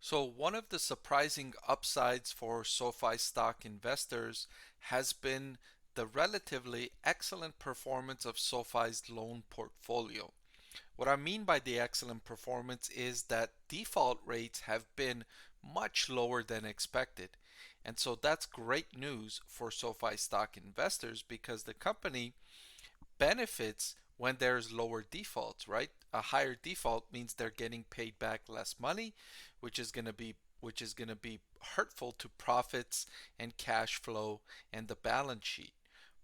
So one of the surprising upsides for SoFi stock investors has been the relatively excellent performance of SoFi's loan portfolio. What I mean by the excellent performance is that default rates have been much lower than expected. And so that's great news for SoFi stock investors because the company benefits when there's lower defaults, right? A higher default means they're getting paid back less money, which is going to be hurtful to profits and cash flow and the balance sheet.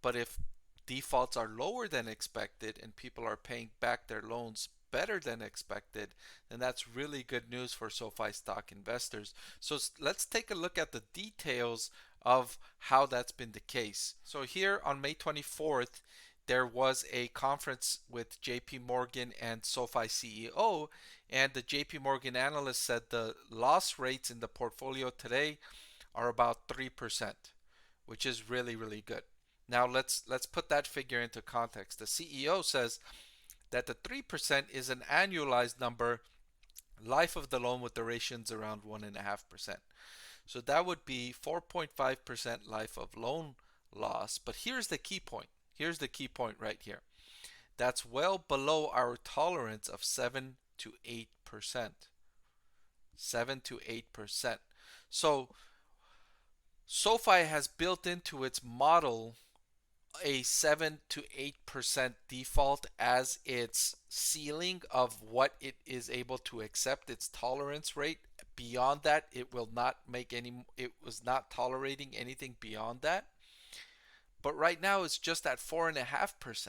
But if defaults are lower than expected and people are paying back their loans better than expected, then that's really good news for SoFi stock investors. So let's take a look at the details of how that's been the case. So here on May 24th, there was a conference with JP Morgan and SoFi CEO, and the JP Morgan analyst said the loss rates in the portfolio today are about 3%, which is really, really good. Now let's put that figure into context. The CEO says that the 3% is an annualized number, life of the loan with durations around 1.5%. So that would be 4.5% life of loan loss. But here's the key point. Here's the key point right here. That's well below our tolerance of 7 to 8%. 7 to 8%. So SoFi has built into its model a 7 to 8% default as its ceiling of what it is able to accept, its tolerance rate. Beyond that, it was not tolerating anything beyond that. But right now it's just at 4.5%.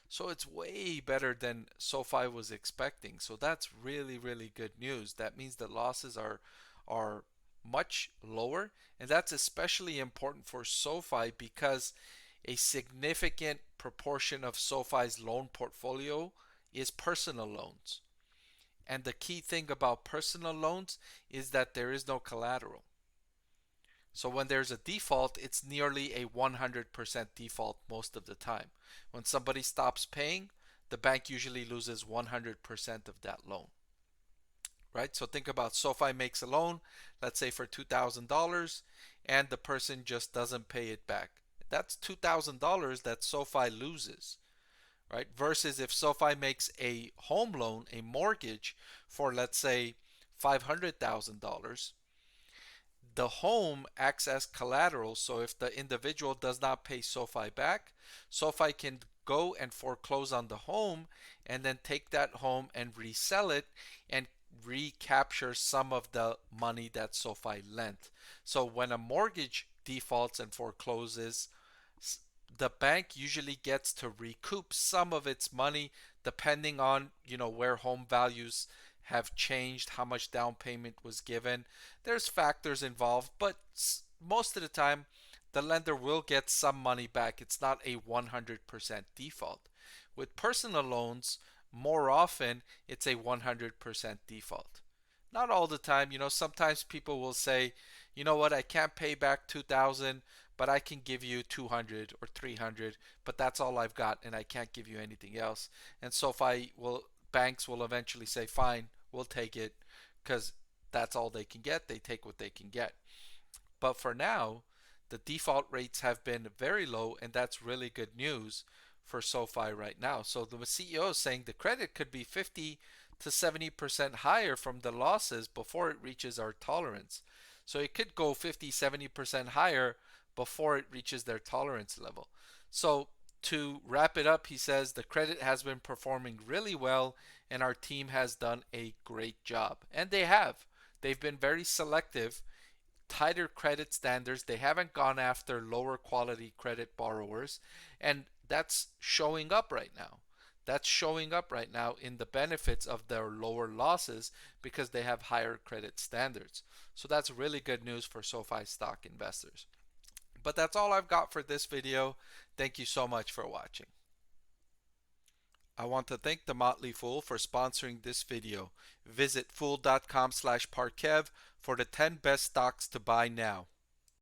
So it's way better than SoFi was expecting. So that's really, really good news. That means the losses are much lower, and that's especially important for SoFi because a significant proportion of SoFi's loan portfolio is personal loans. And the key thing about personal loans is that there is no collateral. So when there's a default, it's nearly a 100% default most of the time. When somebody stops paying, the bank usually loses 100% of that loan. Right? So think about SoFi makes a loan, let's say for $2,000, and the person just doesn't pay it back. That's $2,000 that SoFi loses, right? Versus if SoFi makes a home loan, a mortgage for, let's say, $500,000, the home acts as collateral. So if the individual does not pay SoFi back, SoFi can go and foreclose on the home and then take that home and resell it and recapture some of the money that SoFi lent. So when a mortgage defaults and forecloses, the bank usually gets to recoup some of its money depending on, where home values have changed, how much down payment was given. There's factors involved, but most of the time the lender will get some money back. It's not a 100% default. With personal loans, more often it's a 100% default. Not all the time, sometimes people will say, you know what, I can't pay back 2000, but I can give you 200 or 300, but that's all I've got and I can't give you anything else. And banks will eventually say, fine, we'll take it because that's all they can get. They take what they can get. But for now, the default rates have been very low, and that's really good news for SoFi right now. So the CEO is saying the credit could be 50 to 70% higher from the losses before it reaches our tolerance. So it could go 50, 70% higher before it reaches their tolerance level. So to wrap it up, he says the credit has been performing really well and our team has done a great job. And they have. They've been very selective, tighter credit standards. They haven't gone after lower quality credit borrowers. And that's showing up right now. That's showing up right now in the benefits of their lower losses because they have higher credit standards. So that's really good news for SoFi stock investors. But that's all I've got for this video. Thank you so much for watching. I want to thank the Motley Fool for sponsoring this video. Visit fool.com/Parkev for the 10 best stocks to buy now.